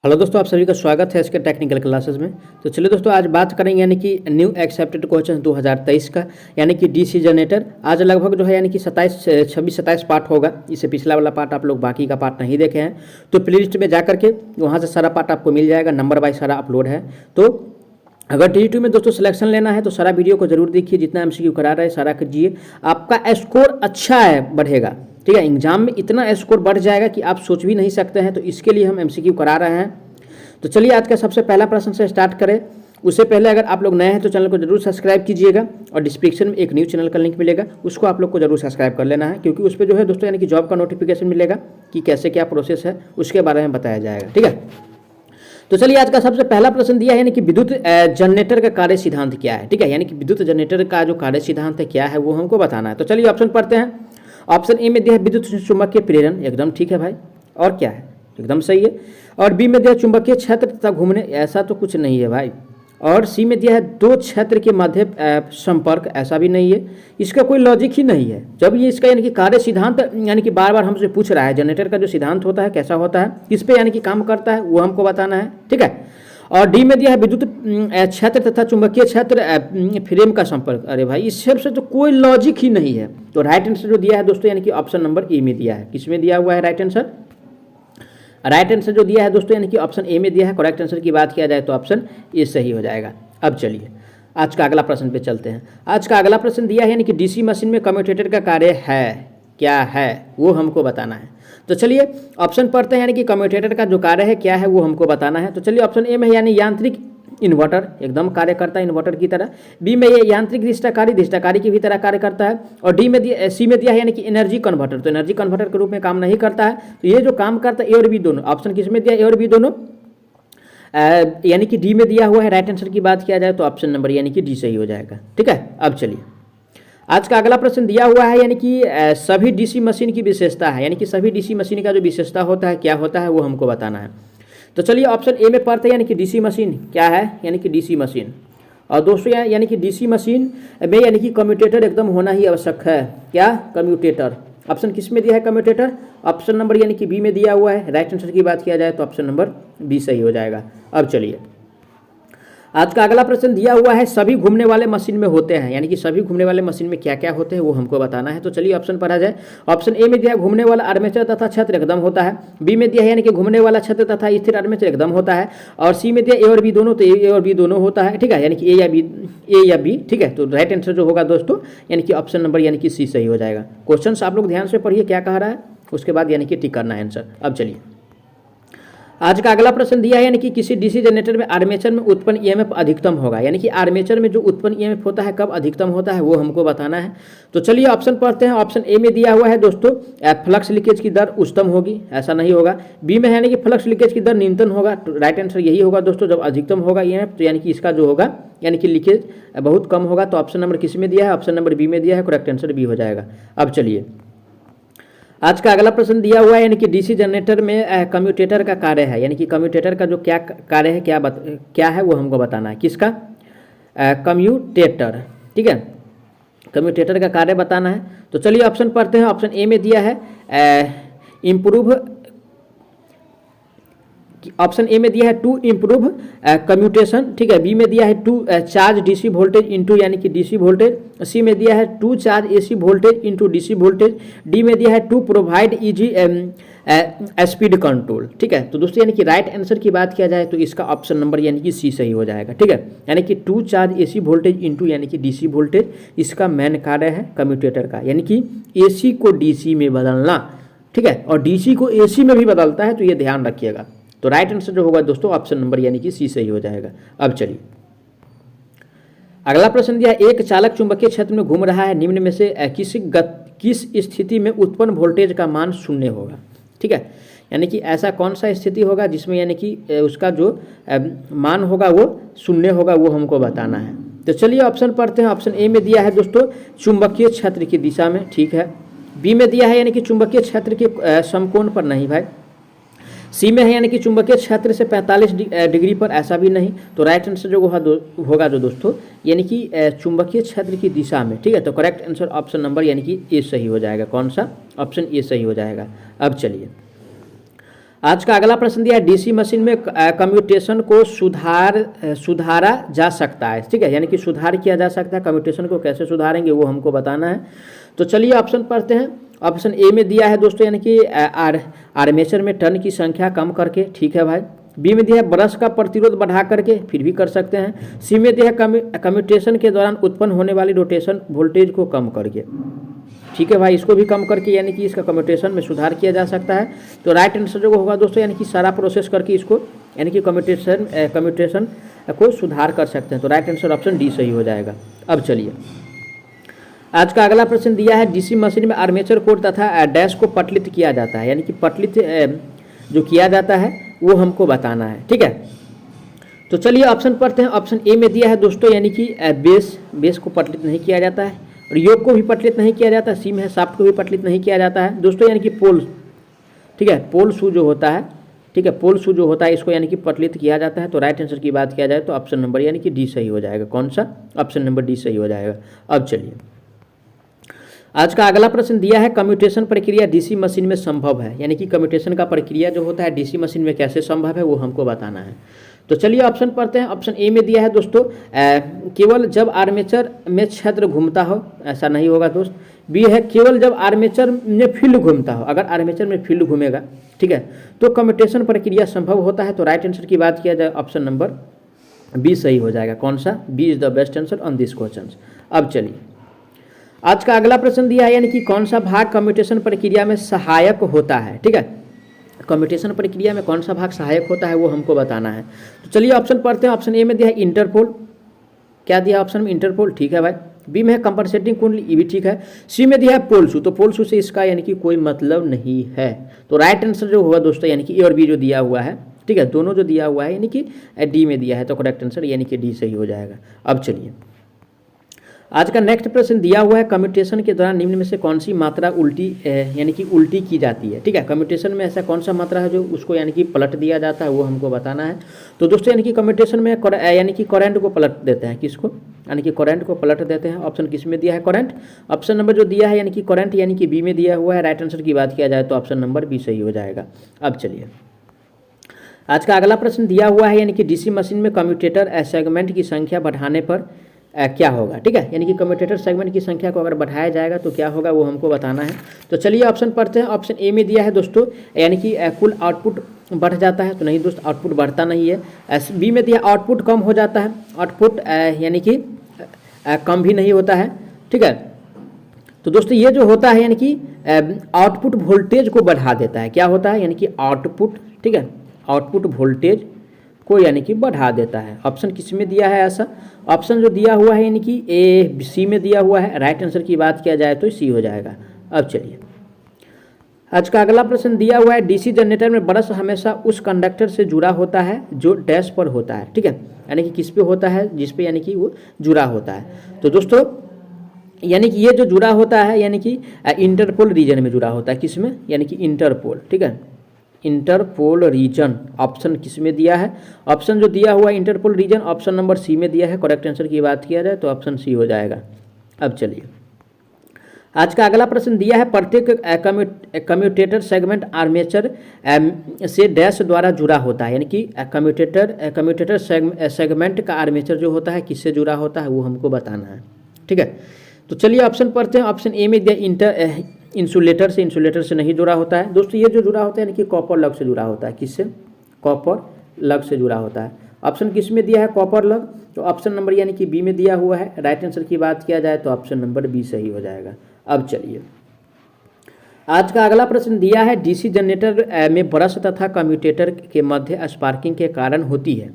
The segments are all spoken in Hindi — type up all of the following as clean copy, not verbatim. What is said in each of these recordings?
हेलो दोस्तों, आप सभी का स्वागत है इसके टेक्निकल क्लासेस में। तो चलिए दोस्तों, आज बात करेंगे यानी कि न्यू एक्सेप्टेड क्वेश्चन 2023 का, यानी कि डीसी जनरेटर। आज लगभग जो है यानी कि 26-27 पार्ट होगा। इससे पिछला वाला पार्ट आप लोग बाकी का पार्ट नहीं देखे हैं तो प्ले लिस्ट में जा करके वहाँ से सारा पार्ट आपको मिल जाएगा, नंबर वाइज सारा अपलोड है। तो अगर टी2 में दोस्तों सिलेक्शन लेना है तो सारा वीडियो को जरूर देखिए, जितना एमसीक्यू करा रहे हैं सारा कीजिए, आपका स्कोर अच्छा है बढ़ेगा। ठीक है, एग्जाम में इतना स्कोर बढ़ जाएगा कि आप सोच भी नहीं सकते हैं। तो इसके लिए हम एमसीक्यू करा रहे हैं। तो चलिए आज का सबसे पहला प्रश्न से स्टार्ट करें। उससे पहले अगर आप लोग नए हैं तो चैनल को जरूर सब्सक्राइब कीजिएगा, और डिस्क्रिप्शन में एक न्यू चैनल का लिंक मिलेगा, उसको आप लोग को जरूर सब्सक्राइब कर लेना है, क्योंकि उस पर जो है दोस्तों यानी कि जॉब का नोटिफिकेशन मिलेगा कि कैसे क्या प्रोसेस है, उसके बारे में बताया जाएगा। ठीक है, तो चलिए आज का सबसे पहला प्रश्न दिया है यानी कि विद्युत जनरेटर का कार्य सिद्धांत क्या है। ठीक है, यानी कि विद्युत जनरेटर का जो कार्य सिद्धांत है क्या है वो हमको बताना है। तो चलिए ऑप्शन पढ़ते हैं। ऑप्शन ए में दिया है विद्युत चुंबकीय प्रेरण, एकदम ठीक है भाई। और क्या है, एकदम सही है। और बी में दिया है चुंबकीय क्षेत्र तथा घूमने, ऐसा तो कुछ नहीं है भाई। और सी में दिया है दो क्षेत्र के मध्य संपर्क, ऐसा भी नहीं है। इसका कोई लॉजिक ही नहीं है। जब ये इसका यानी कि कार्य सिद्धांत यानी कि बार बार हमसे पूछ रहा है, जनरेटर का जो सिद्धांत होता है कैसा होता है, किस पे यानी कि काम करता है, वो हमको बताना है। ठीक है, और डी में दिया है विद्युत क्षेत्र तथा चुंबकीय क्षेत्र फ्रेम का संपर्क। अरे भाई, इस सबसे तो कोई लॉजिक ही नहीं है। तो राइट आंसर जो दिया है दोस्तों यानी कि ऑप्शन नंबर ए में दिया है। किस में दिया हुआ है राइट आंसर? राइट आंसर जो दिया है दोस्तों यानी कि ऑप्शन ए में दिया है। करेक्ट आंसर की बात किया जाए तो ऑप्शन ए सही हो जाएगा। अब चलिए आज का अगला प्रश्न पे चलते हैं। आज का अगला प्रश्न दिया है यानी कि डीसी मशीन में कम्यूटेटर का कार्य है क्या है, वो हमको बताना है। तो चलिए ऑप्शन पढ़ते हैं, यानी कि कम्यूटेटर का जो कार्य है क्या है वो हमको बताना है। तो चलिए ऑप्शन ए में यानी यांत्रिक इन्वर्टर, एकदम कार्य करता है इन्वर्टर की तरह। बी में ये यांत्रिक दृष्टाकारी की भी तरह कार्य करता है। और डी में दिया, सी में दिया है यानी कि एनर्जी कन्वर्टर, तो एनर्जी कन्वर्टर के रूप में काम नहीं करता है। तो ये जो काम करता है ए और बी दोनों, ऑप्शन किस में दिया, ए और बी दोनों, यानी कि डी में दिया हुआ है। राइट आंसर की बात किया जाए तो ऑप्शन नंबर यानी कि डी सही हो जाएगा। ठीक है, अब चलिए आज का अगला प्रश्न दिया हुआ है, यानी कि सभी डीसी मशीन की विशेषता है, यानी कि सभी डीसी मशीन का जो विशेषता होता है क्या होता है वो हमको बताना है। तो चलिए ऑप्शन ए में पढ़ते हैं, यानी कि डीसी मशीन क्या है, यानी कि डीसी मशीन। और दोस्तों यानी कि डीसी मशीन में यानी कि कम्यूटेटर एकदम होना ही आवश्यक है। क्या, कम्यूटेटर। ऑप्शन किस में दिया है कम्यूटेटर? ऑप्शन नंबर यानी कि बी में दिया हुआ है। राइट आंसर की बात किया जाए तो ऑप्शन नंबर बी सही हो जाएगा। अब चलिए आज का अगला प्रश्न दिया हुआ है सभी घूमने वाले मशीन में होते हैं, यानी कि सभी घूमने वाले मशीन में क्या क्या होते हैं वो हमको बताना है। तो चलिए ऑप्शन पढ़ा जाए। ऑप्शन ए में दिया है घूमने वाला आर्मेचर तथा छत्र एकदम होता है। बी में दिया है यानी कि घूमने वाला छत्र तथा स्थिर आर्मेचर एकदम होता है। और सी में दिया ए और बी दोनों, तो ए और बी दोनों होता है। ठीक है, यानी कि ए या बी। ठीक है, तो राइट आंसर जो होगा दोस्तों यानी कि ऑप्शन नंबर यानी कि सी सही हो जाएगा। क्वेश्चन आप लोग ध्यान से पढ़िए क्या कह रहा है, उसके बाद यानी कि टिक करना है आंसर। अब चलिए आज का अगला प्रश्न दिया है, यानी कि किसी डीसी जनरेटर में आर्मेचर में उत्पन्न ईएमएफ अधिकतम होगा, यानी कि आर्मेचर में जो उत्पन्न ईएमएफ होता है कब अधिकतम होता है वो हमको बताना है। तो चलिए ऑप्शन पढ़ते हैं। ऑप्शन ए में दिया हुआ है दोस्तों फ्लक्स लीकेज की दर उच्चतम होगी, ऐसा नहीं होगा। बी में है यानी कि फ्लक्स लीकेज की दर न्यूनतम होगा। तो राइट आंसर यही होगा दोस्तों, जब अधिकतम होगा ईएमएफ तो यानी कि इसका जो होगा यानी कि लीकेज बहुत कम होगा। तो ऑप्शन नंबर किस में दिया है? ऑप्शन नंबर बी में दिया है। करेक्ट आंसर बी हो जाएगा। अब चलिए आज का अगला प्रश्न दिया हुआ है, यानी कि डीसी जनरेटर में कम्यूटेटर का कार्य है, यानी कि कम्यूटेटर का जो क्या कार्य है क्या है वो हमको बताना है। किसका? कम्यूटेटर। ठीक है, कम्यूटेटर का कार्य बताना है। तो चलिए ऑप्शन पढ़ते हैं। ऑप्शन ए में दिया है इम्प्रूव, ऑप्शन ए में दिया है टू इम्प्रूव कम्यूटेशन। ठीक है, बी में दिया है to charge DC voltage into यानी कि डीसी वोल्टेज। सी में दिया है to charge AC voltage into DC voltage. D में दिया है to provide easy speed control. ठीक है, तो दोस्तों यानी कि राइट आंसर की बात किया जाए तो इसका ऑप्शन नंबर यानी कि सी सही हो जाएगा। ठीक है, यानी कि to charge AC voltage into यानी कि डीसी वोल्टेज, इसका मेन कार्य है कम्यूटेटर का, यानी कि एसी को डीसी में बदलना। ठीक है, और डीसी को एसी में भी बदलता है, तो ये ध्यान रखिएगा। तो राइट आंसर जो होगा दोस्तों ऑप्शन नंबर यानी कि सी सही हो जाएगा। अब चलिए अगला प्रश्न दिया, एक चालक चुंबकीय क्षेत्र में घूम रहा है, निम्न में से किस स्थिति में उत्पन्न वोल्टेज का मान शून्य होगा। ठीक है, यानी कि ऐसा कौन सा स्थिति होगा जिसमें यानी कि उसका जो मान होगा वो शून्य होगा, वो हमको बताना है। तो चलिए ऑप्शन पढ़ते हैं। ऑप्शन ए में दिया है दोस्तों चुंबकीय क्षेत्र की दिशा में, ठीक है। बी में दिया है यानी कि चुंबकीय क्षेत्र के समकोण पर नहीं भाई। सी में है यानी कि चुंबकीय क्षेत्र से 45 डिग्री पर, ऐसा भी नहीं। तो राइट आंसर जो होगा जो दोस्तों यानी कि चुंबकीय क्षेत्र की दिशा में। ठीक है, तो करेक्ट आंसर ऑप्शन नंबर यानी कि ए सही हो जाएगा। कौन सा? ऑप्शन ए सही हो जाएगा। अब चलिए आज का अगला प्रश्न दिया है डीसी मशीन में कम्यूटेशन को सुधारा जा सकता है, ठीक है, यानी कि सुधार किया जा सकता है। कम्यूटेशन को कैसे सुधारेंगे वो हमको बताना है। तो चलिए ऑप्शन पढ़ते हैं। ऑप्शन ए में दिया है दोस्तों यानी कि आर्मेचर में टर्न की संख्या कम करके, ठीक है भाई। बी में दिया है ब्रश का प्रतिरोध बढ़ा करके, फिर भी कर सकते हैं। सी में दिया है कम्यूटेशन के दौरान उत्पन्न होने वाली रोटेशन वोल्टेज को कम करके, ठीक है भाई, इसको भी कम करके यानी कि इसका कम्यूटेशन में सुधार किया जा सकता है। तो राइट आंसर जो होगा दोस्तों यानी कि सारा प्रोसेस करके इसको यानी कि कम्यूटेशन को सुधार कर सकते हैं। तो राइट आंसर ऑप्शन डी सही हो जाएगा। अब चलिए आज का अगला प्रश्न दिया है डीसी मशीन में आर्मेचर कोर तथा डैश को पटलित किया जाता है, यानी कि पटलित जो किया जाता है वो हमको बताना है, ठीक है। तो चलिए ऑप्शन पढ़ते हैं। ऑप्शन ए में दिया है दोस्तों यानी कि बेस को पटलित नहीं किया जाता है और योग को भी पटलित नहीं किया जाता है। सी में है शाफ्ट को भी पटलित नहीं किया जाता है दोस्तों, यानी कि पोल, ठीक है, पोल शू जो होता है, ठीक है, पोल शू जो होता है इसको यानी कि पटलित किया जाता है। तो राइट आंसर की बात किया जाए तो ऑप्शन नंबर यानी कि डी सही हो जाएगा। कौन सा? ऑप्शन नंबर डी सही हो जाएगा। अब चलिए आज का अगला प्रश्न दिया है कम्यूटेशन प्रक्रिया डीसी मशीन में संभव है, यानी कि कम्यूटेशन का प्रक्रिया जो होता है डीसी मशीन में कैसे संभव है वो हमको बताना है। तो चलिए ऑप्शन पढ़ते हैं। ऑप्शन ए में दिया है दोस्तों केवल जब आर्मेचर में क्षेत्र घूमता हो, ऐसा नहीं होगा दोस्त। बी है केवल जब आर्मेचर में फील्ड घूमता हो, अगर आर्मेचर में फील्ड घूमेगा, ठीक है, तो कम्यूटेशन प्रक्रिया संभव होता है। तो राइट आंसर की बात किया जाए ऑप्शन नंबर बी सही हो जाएगा। कौन सा? B is the best answer on this question. अब चलिए आज का अगला प्रश्न दिया है यानी कि कौन सा भाग कम्यूटेशन प्रक्रिया में सहायक होता है, ठीक है, कम्यूटेशन प्रक्रिया में कौन सा भाग सहायक होता है वो हमको बताना है। तो चलिए ऑप्शन पढ़ते हैं। ऑप्शन ए में दिया है इंटरपोल, क्या दिया ऑप्शन में? इंटरपोल, ठीक है भाई। बी में है कंपनसेटिंग कुंडली, ये भी ठीक है। सी में दिया है पोलशू, तो पोलशू से इसका यानी कि कोई मतलब नहीं है। तो राइट आंसर जो होगा दोस्तों यानी कि ए और बी जो दिया हुआ है, ठीक है, दोनों जो दिया हुआ है यानी कि डी में दिया है, तो करेक्ट आंसर यानी कि डी सही हो जाएगा। अब चलिए आज का नेक्स्ट प्रश्न दिया हुआ है कम्यूटेशन के दौरान निम्न में से कौन सी मात्रा उल्टी यानी कि उल्टी की जाती है, ठीक है। कम्यूटेशन में ऐसा कौन सा मात्रा है जो उसको यानी कि पलट दिया जाता है वो हमको बताना है। तो दोस्तों यानी कि कम्यूटेशन में यानी कि करंट को पलट देते हैं, किसको? यानी कि करंट को पलट देते हैं। ऑप्शन किस में दिया है? करंट। ऑप्शन नंबर जो दिया है यानी कि करंट यानी कि बी में दिया हुआ है। राइट आंसर की बात किया जाए तो ऑप्शन नंबर बी सही हो जाएगा। अब चलिए आज का अगला प्रश्न दिया हुआ है यानी कि डीसी मशीन में कम्यूटेटर सेगमेंट की संख्या बढ़ाने पर क्या होगा, ठीक है, यानी कि कम्यूटेटर सेगमेंट की संख्या को अगर बढ़ाया जाएगा तो क्या होगा वो हमको बताना है। तो चलिए ऑप्शन पढ़ते हैं। ऑप्शन ए में दिया है दोस्तों यानी कि कुल आउटपुट बढ़ जाता है, तो नहीं दोस्त, आउटपुट बढ़ता नहीं है। बी में दिया आउटपुट कम हो जाता है, आउटपुट यानी कि कम भी नहीं होता है, ठीक है। तो दोस्तों ये जो होता है यानी कि आउटपुट वोल्टेज को बढ़ा देता है, क्या होता है? यानी कि आउटपुट, ठीक है, आउटपुट वोल्टेज को यानी कि बढ़ा देता है। ऑप्शन किस में दिया है ऐसा? ऑप्शन जो दिया हुआ है यानी कि ए सी में दिया हुआ है। राइट आंसर की बात किया जाए तो सी हो जाएगा। अब चलिए आज का अगला प्रश्न दिया हुआ है डीसी जनरेटर में ब्रश हमेशा उस कंडक्टर से जुड़ा होता है जो डैश पर होता है, ठीक है, यानी कि किस पे होता है? जिस पे यानी कि वो जुड़ा होता है। तो दोस्तों यानी कि ये जो जुड़ा होता है यानी कि इंटरपोल रीजन में जुड़ा होता है, किस में? यानी कि इंटरपोल, ठीक है, इंटरपोल रीजन। ऑप्शन किस में दिया है? ऑप्शन जो दिया हुआ है interpole region option number C में दिया है। करेक्ट आंसर की बात किया जाए तो ऑप्शन सी हो जाएगा। अब चलिए आज का अगला प्रश्न दिया है प्रत्येक कम्यूटेटर सेगमेंट से डैश द्वारा जुड़ा होता है, यानी कि कम्यूटेटर सेगमेंट का आर्मेचर जो होता है किससे जुड़ा होता है वो हमको बताना है, ठीक है। तो चलिए ऑप्शन पढ़ते हैं। ऑप्शन ए में दिया इंसुलेटर से नहीं जुड़ा होता है दोस्तों। ये जो जुड़ा होता है यानी कि कॉपर लग से जुड़ा होता है, किससे? कॉपर लग से जुड़ा होता है। ऑप्शन किस में दिया है? कॉपर लग। तो ऑप्शन नंबर यानी कि बी में दिया हुआ है। राइट आंसर की बात किया जाए तो ऑप्शन नंबर बी सही हो जाएगा। अब चलिए आज का अगला प्रश्न दिया है डीसी जनरेटर में ब्रश तथा कम्यूटेटर के मध्य स्पार्किंग के कारण होती है,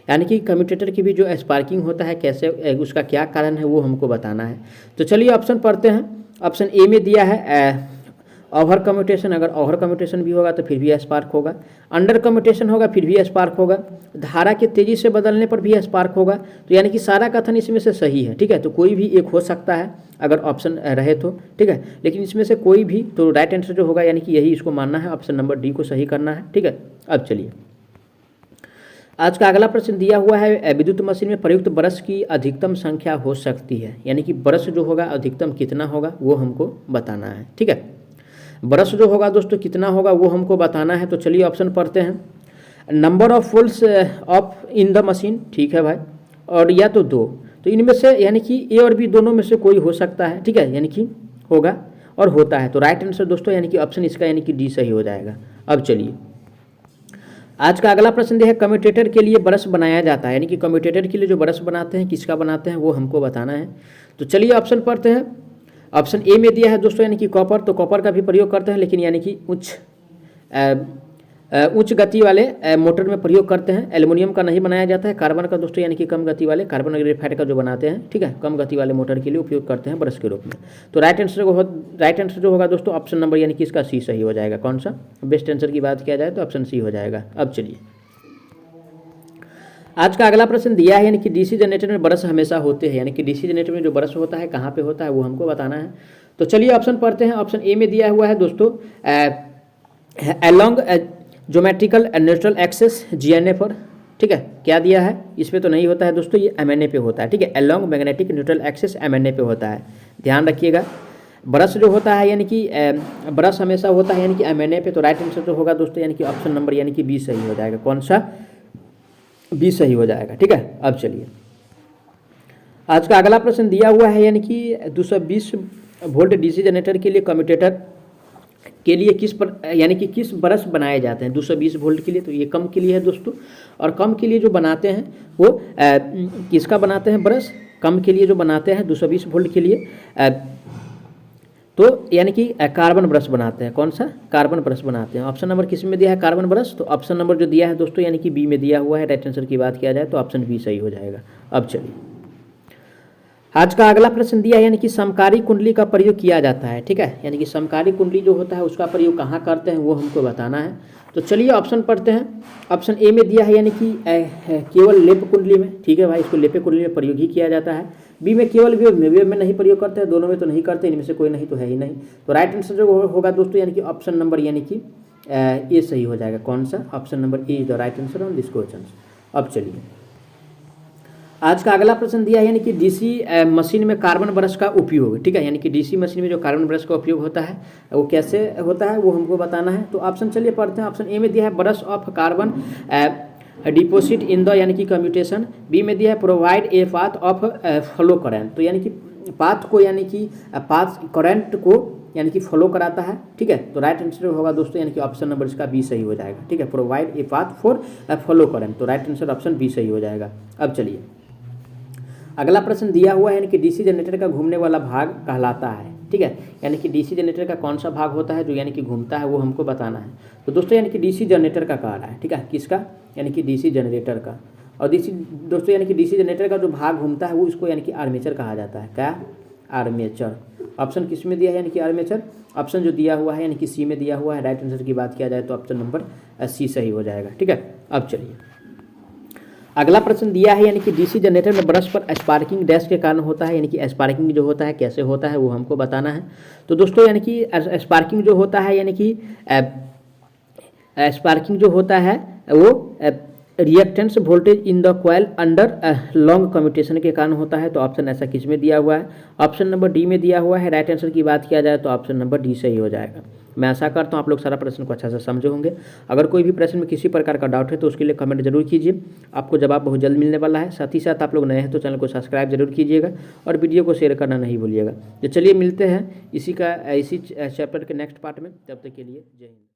यानी कि कम्यूटेटर की भी जो स्पार्किंग होता है कैसे, उसका क्या कारण है वो हमको बताना है। तो चलिए ऑप्शन पढ़ते हैं। ऑप्शन ए में दिया है ओवर कम्यूटेशन, अगर ओवर कम्यूटेशन भी होगा तो फिर भी स्पार्क होगा। अंडर कम्यूटेशन होगा फिर भी स्पार्क होगा। धारा के तेजी से बदलने पर भी स्पार्क होगा। तो यानी कि सारा कथन इसमें से सही है, ठीक है। तो कोई भी एक हो सकता है अगर ऑप्शन रहे तो, ठीक है, लेकिन इसमें से कोई भी, तो राइट आंसर जो होगा यानी कि यही इसको मानना है, ऑप्शन नंबर डी को सही करना है, ठीक है। अब चलिए आज का अगला प्रश्न दिया हुआ है विद्युत मशीन में प्रयुक्त ब्रश की अधिकतम संख्या हो सकती है, यानी कि ब्रश जो होगा अधिकतम कितना होगा वो हमको बताना है, ठीक है। ब्रश जो होगा दोस्तों कितना होगा वो हमको बताना है। तो चलिए ऑप्शन पढ़ते हैं। Number of poles of in the machine, ठीक है भाई, और या तो 2, तो इनमें से यानी कि ए और बी दोनों में से कोई हो सकता है, ठीक है, यानी कि होगा और होता है। तो राइट आंसर दोस्तों यानी कि ऑप्शन इसका यानी कि डी सही हो जाएगा। अब चलिए आज का अगला प्रश्न है, कम्यूटेटर के लिए ब्रश बनाया जाता है, यानी कि कम्यूटेटर के लिए जो ब्रश बनाते हैं किसका बनाते हैं वो हमको बताना है। तो चलिए ऑप्शन पढ़ते हैं। ऑप्शन ए में दिया है दोस्तों यानी कि कॉपर, तो कॉपर का भी प्रयोग करते हैं लेकिन यानी कि उच्च गति वाले मोटर में प्रयोग करते हैं। एल्युमिनियम का नहीं बनाया जाता है। कार्बन का दोस्तों यानी कि कम गति वाले, कार्बन ग्रेफाइट का जो बनाते हैं, ठीक है, कम गति वाले मोटर के लिए उपयोग करते हैं ब्रश के रूप में। तो राइट आंसर जो होगा दोस्तों ऑप्शन नंबर यानी कि इसका सी सही हो जाएगा। कौन सा बेस्ट आंसर की बात किया जाए तो ऑप्शन सी हो जाएगा। अब चलिए आज का अगला प्रश्न दिया है, यानी कि डीसी जनरेटर में ब्रश हमेशा होते हैं, यानी कि डीसी जनरेटर में जो ब्रश होता है कहाँ पे होता है वो हमको बताना है। तो चलिए ऑप्शन पढ़ते हैं। ऑप्शन ए में दिया हुआ है दोस्तों along geometrical neutral axis GNA पर, ठीक है, क्या दिया है इस पे तो नहीं होता है दोस्तों, ये एमएनए पे होता है, ठीक है, along magnetic neutral axis MNA पे होता है, ध्यान रखिएगा। ब्रश जो होता है यानी कि ब्रश हमेशा होता है यानी कि एमएनए पे। तो राइट आंसर जो होगा दोस्तों यानी कि ऑप्शन नंबर यानी कि बी सही हो जाएगा। कौन सा बी सही हो जाएगा, ठीक है। अब चलिए आज का अगला प्रश्न दिया हुआ है, यानी कि 220 वोल्ट डीसी जनरेटर के लिए कम्यूटेटर के लिए किस ब्रश बनाए जाते हैं 220 वोल्ट के लिए। तो ये कम के लिए है दोस्तों, और कम के लिए जो बनाते हैं वो किसका बनाते हैं ब्रश, कम के लिए जो बनाते हैं 220 वोल्ट के लिए तो यानी कि कार्बन ब्रश बनाते हैं। कौन सा कार्बन ब्रश बनाते हैं। ऑप्शन नंबर किस में दिया है कार्बन ब्रश, तो ऑप्शन नंबर जो दिया है दोस्तों यानी कि बी में दिया हुआ है। राइट आंसर की बात किया जाए तो ऑप्शन बी सही हो जाएगा। अब चलिए आज का अगला प्रश्न दिया है, यानी कि समकारी कुंडली का प्रयोग किया जाता है, ठीक है, यानी कि समकारी कुंडली जो होता है उसका प्रयोग कहाँ करते हैं वो हमको बताना है। तो चलिए ऑप्शन पढ़ते हैं। ऑप्शन ए में दिया है यानी कि केवल लेप कुंडली में, ठीक है भाई, इसको लेपे कुंडली में प्रयोग ही किया जाता है। बी में केवल वेव में नहीं प्रयोग करते हैं, दोनों में तो नहीं करते, इनमें से कोई नहीं तो है ही नहीं। तो राइट आंसर जो होगा दोस्तों यानी कि ऑप्शन नंबर यानी कि ए सही हो जाएगा। कौन सा option number A is the right answer on this question. अब चलिए आज का अगला प्रश्न दिया है, यानी कि डीसी मशीन में कार्बन ब्रश का उपयोग, ठीक है, यानी कि डीसी मशीन में जो कार्बन ब्रश का उपयोग होता है वो कैसे होता है वो हमको बताना है। तो ऑप्शन चलिए पढ़ते हैं। ऑप्शन ए में दिया है brush off carbon deposit in the यानी कि कम्यूटेशन। बी में दिया है provide a path of flow current, तो यानी कि पाथ को यानी कि पाथ करंट को यानी कि फॉलो कराता है, ठीक है। तो राइट आंसर होगा दोस्तों यानी कि ऑप्शन नंबर इसका बी सही हो जाएगा, ठीक है, provide a path for follow current. तो राइट आंसर ऑप्शन बी सही हो जाएगा। अब चलिए अगला प्रश्न दिया हुआ है, यानी कि डीसी जनरेटर का घूमने वाला भाग कहलाता है, ठीक है, यानी कि डीसी जनरेटर का कौन सा भाग होता है जो यानी कि घूमता है वो हमको बताना है। तो दोस्तों यानी कि डीसी जनरेटर का कह रहा है, ठीक है, किसका, यानी कि डीसी जनरेटर का। और दोस्तों यानी कि डीसी जनरेटर का जो भाग घूमता है वो इसको यानी कि आर्मेचर कहा जाता है। क्या आर्मेचर। ऑप्शन किस में दिया है यानी कि आर्मेचर, ऑप्शन जो दिया हुआ है यानी कि सी में दिया हुआ है। राइट आंसर की बात किया जाए तो ऑप्शन नंबर सी सही हो जाएगा, ठीक है। अब चलिए अगला प्रश्न दिया है, यानी कि डीसी जनरेटर में ब्रश पर स्पार्किंग डैश के कारण होता है, यानी कि स्पार्किंग जो होता है कैसे होता है वो हमको बताना है। तो दोस्तों यानी कि स्पार्किंग जो होता है यानी कि स्पार्किंग जो होता है वो reactance voltage in the coil under long commutation के कारण होता है। तो ऑप्शन ऐसा किस में दिया हुआ है, ऑप्शन नंबर डी में दिया हुआ है। राइट आंसर की बात किया जाए तो ऑप्शन नंबर डी सही हो जाएगा। मैं आशा करता हूँ आप लोग सारा प्रश्न को अच्छा से समझे होंगे। अगर कोई भी प्रश्न में किसी प्रकार का डाउट है तो उसके लिए कमेंट जरूर कीजिए, आपको जवाब बहुत जल्द मिलने वाला है। साथ ही साथ आप लोग नए हैं तो चैनल को सब्सक्राइब जरूर कीजिएगा और वीडियो को शेयर करना नहीं भूलिएगा। तो चलिए मिलते हैं इसी चैप्टर के नेक्स्ट पार्ट में, तब तक के लिए जय हिंद।